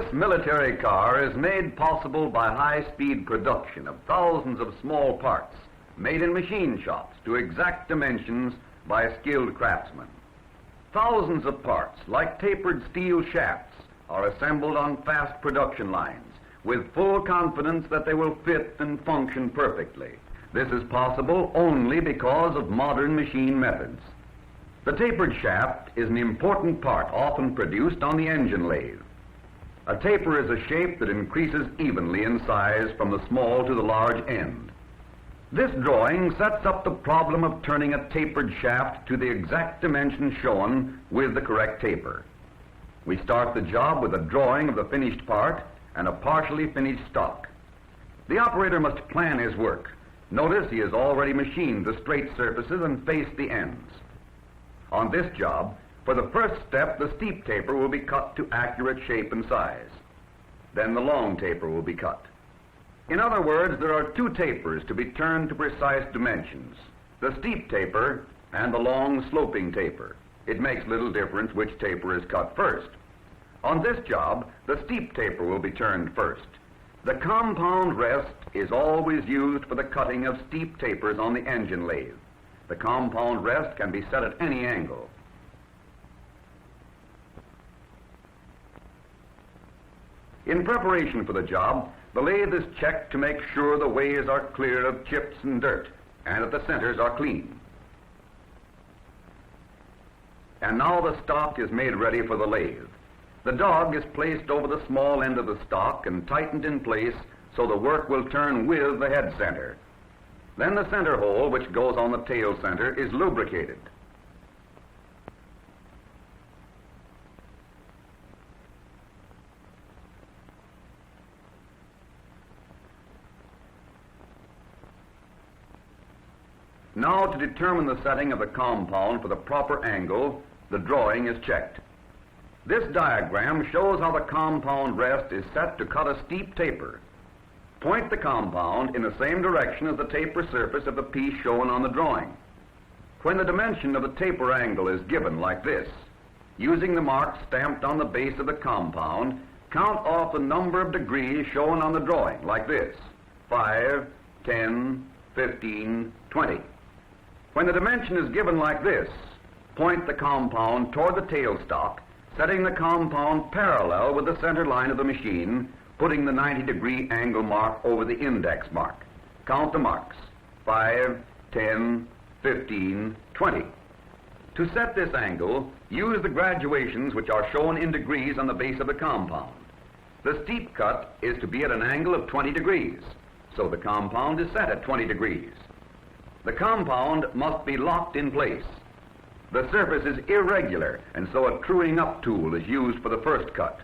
This military car is made possible by high-speed production of thousands of small parts made in machine shops to exact dimensions by skilled craftsmen. Thousands of parts, like tapered steel shafts, are assembled on fast production lines with full confidence that they will fit and function perfectly. This is possible only because of modern machine methods. The tapered shaft is an important part often produced on the engine lathe. A taper is a shape that increases evenly in size from the small to the large end. This drawing sets up the problem of turning a tapered shaft to the exact dimensions shown with the correct taper. We start the job with a drawing of the finished part and a partially finished stock. The operator must plan his work. Notice he has already machined the straight surfaces and faced the ends. On this job, for the first step, the steep taper will be cut to accurate shape and size. Then the long taper will be cut. In other words, there are two tapers to be turned to precise dimensions, the steep taper and the long sloping taper. It makes little difference which taper is cut first. On this job, the steep taper will be turned first. The compound rest is always used for the cutting of steep tapers on the engine lathe. The compound rest can be set at any angle. In preparation for the job, the lathe is checked to make sure the ways are clear of chips and dirt, and that the centers are clean. And now the stock is made ready for the lathe. The dog is placed over the small end of the stock and tightened in place so the work will turn with the head center. Then the center hole, which goes on the tail center, is lubricated. Now, to determine the setting of the compound for the proper angle, the drawing is checked. This diagram shows how the compound rest is set to cut a steep taper. Point the compound in the same direction as the taper surface of the piece shown on the drawing. When the dimension of the taper angle is given like this, using the mark stamped on the base of the compound, count off the number of degrees shown on the drawing like this: 5, 10, 15, 20. When the dimension is given like this, point the compound toward the tailstock, setting the compound parallel with the center line of the machine, putting the 90-degree angle mark over the index mark. Count the marks: 5, 10, 15, 20. To set this angle, use the graduations which are shown in degrees on the base of the compound. The steep cut is to be at an angle of 20 degrees, so the compound is set at 20 degrees. The compound must be locked in place. The surface is irregular, and so a truing up tool is used for the first cut.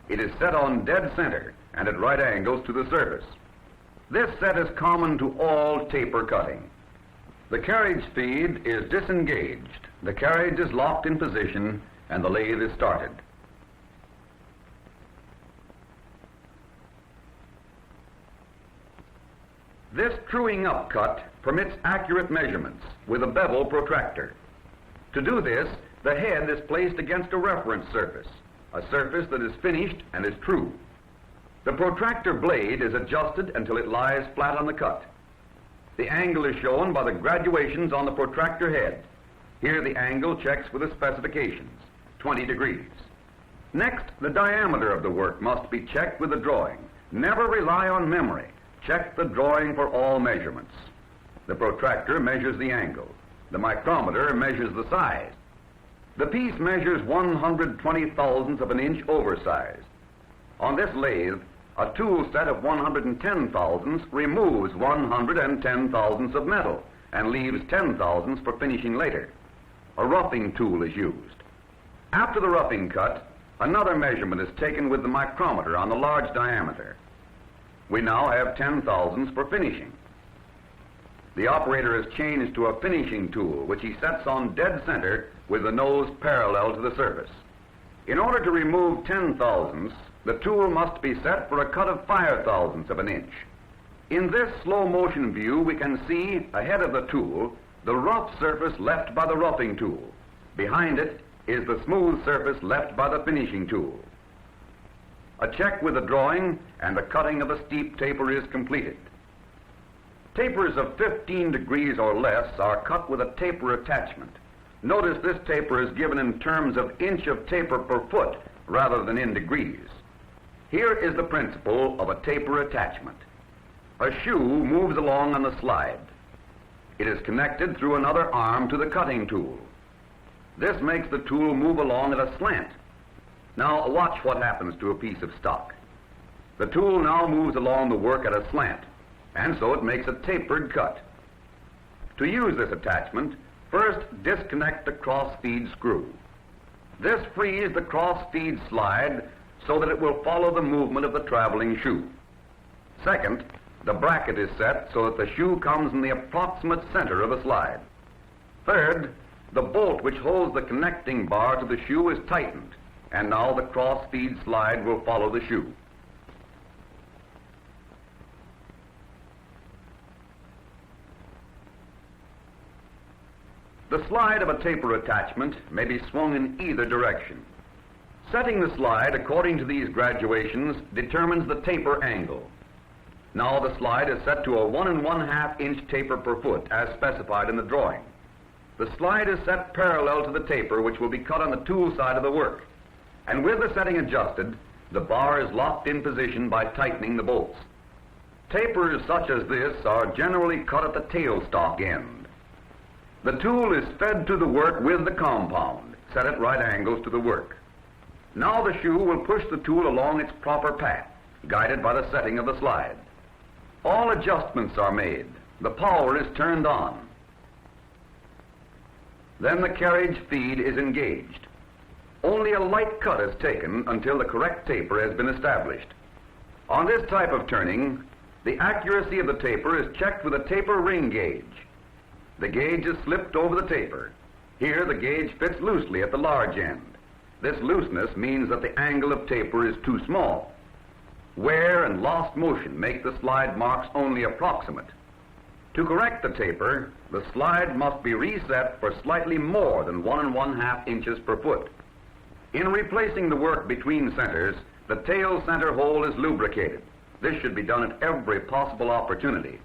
It is set on dead center and at right angles to the surface. This set is common to all taper cutting. The carriage feed is disengaged, the carriage is locked in position, and the lathe is started. This truing up cut permits accurate measurements with a bevel protractor. To do this, the head is placed against a reference surface, a surface that is finished and is true. The protractor blade is adjusted until it lies flat on the cut. The angle is shown by the graduations on the protractor head. Here the angle checks with the specifications, 20 degrees. Next, the diameter of the work must be checked with the drawing. Never rely on memory. Check the drawing for all measurements. The protractor measures the angle. The micrometer measures the size. The piece measures 120 thousandths of an inch oversized. On this lathe, a tool set of 110 thousandths removes 110 thousandths of metal and leaves 10 thousandths for finishing later. A roughing tool is used. After the roughing cut, another measurement is taken with the micrometer on the large diameter. We now have 10 thousandths for finishing. The operator has changed to a finishing tool, which he sets on dead center with the nose parallel to the surface. In order to remove 10 thousandths, the tool must be set for a cut of 5 thousandths of an inch. In this slow motion view, we can see ahead of the tool the rough surface left by the roughing tool. Behind it is the smooth surface left by the finishing tool. A check with the drawing and the cutting of the steep taper is completed. Tapers of 15 degrees or less are cut with a taper attachment. Notice this taper is given in terms of inch of taper per foot rather than in degrees. Here is the principle of a taper attachment. A shoe moves along on the slide. It is connected through another arm to the cutting tool. This makes the tool move along at a slant. Now watch what happens to a piece of stock. The tool now moves along the work at a slant, and so it makes a tapered cut. To use this attachment, first disconnect the cross-feed screw. This frees the cross-feed slide so that it will follow the movement of the traveling shoe. Second, the bracket is set so that the shoe comes in the approximate center of the slide. Third, the bolt which holds the connecting bar to the shoe is tightened, and now the cross-feed slide will follow the shoe. The slide of a taper attachment may be swung in either direction. Setting the slide according to these graduations determines the taper angle. Now the slide is set to a 1 1/2 inch taper per foot as specified in the drawing. The slide is set parallel to the taper which will be cut on the tool side of the work. And with the setting adjusted, the bar is locked in position by tightening the bolts. Tapers such as this are generally cut at the tailstock end. The tool is fed to the work with the compound, set at right angles to the work. Now the shoe will push the tool along its proper path, guided by the setting of the slide. All adjustments are made. The power is turned on. Then the carriage feed is engaged. Only a light cut is taken until the correct taper has been established. On this type of turning, the accuracy of the taper is checked with a taper ring gauge. The gauge is slipped over the taper. Here the gauge fits loosely at the large end. This looseness means that the angle of taper is too small. Wear and lost motion make the slide marks only approximate. To correct the taper, the slide must be reset for slightly more than 1 1/2 inches per foot. In replacing the work between centers, the tail center hole is lubricated. This should be done at every possible opportunity.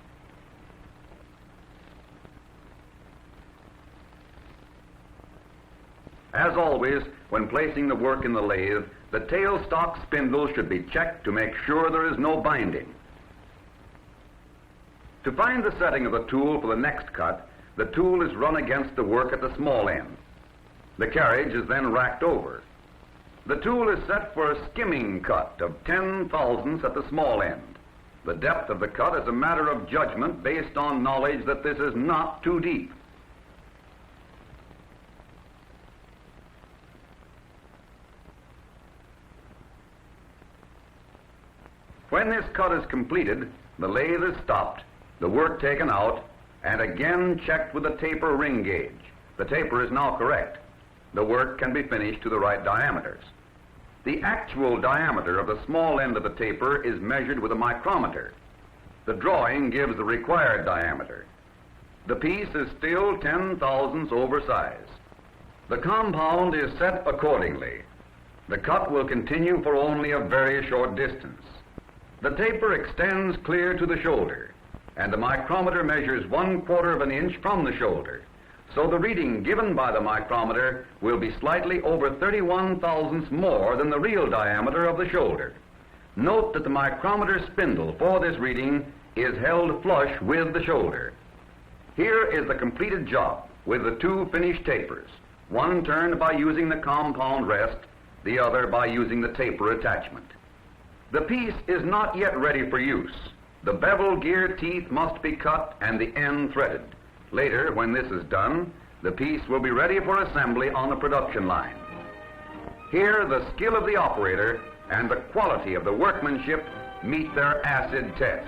As always, when placing the work in the lathe, the tailstock spindle should be checked to make sure there is no binding. To find the setting of the tool for the next cut, the tool is run against the work at the small end. The carriage is then racked over. The tool is set for a skimming cut of 10 thousandths at the small end. The depth of the cut is a matter of judgment based on knowledge that this is not too deep. When this cut is completed, the lathe is stopped, the work taken out, and again checked with the taper ring gauge. The taper is now correct. The work can be finished to the right diameters. The actual diameter of the small end of the taper is measured with a micrometer. The drawing gives the required diameter. The piece is still 10 thousandths oversize. The compound is set accordingly. The cut will continue for only a very short distance. The taper extends clear to the shoulder, and the micrometer measures 1/4 of an inch from the shoulder. So the reading given by the micrometer will be slightly over 31 thousandths more than the real diameter of the shoulder. Note that the micrometer spindle for this reading is held flush with the shoulder. Here is the completed job with the two finished tapers, one turned by using the compound rest, the other by using the taper attachment. The piece is not yet ready for use. The bevel gear teeth must be cut and the end threaded. Later, when this is done, the piece will be ready for assembly on the production line. Here, the skill of the operator and the quality of the workmanship meet their acid test.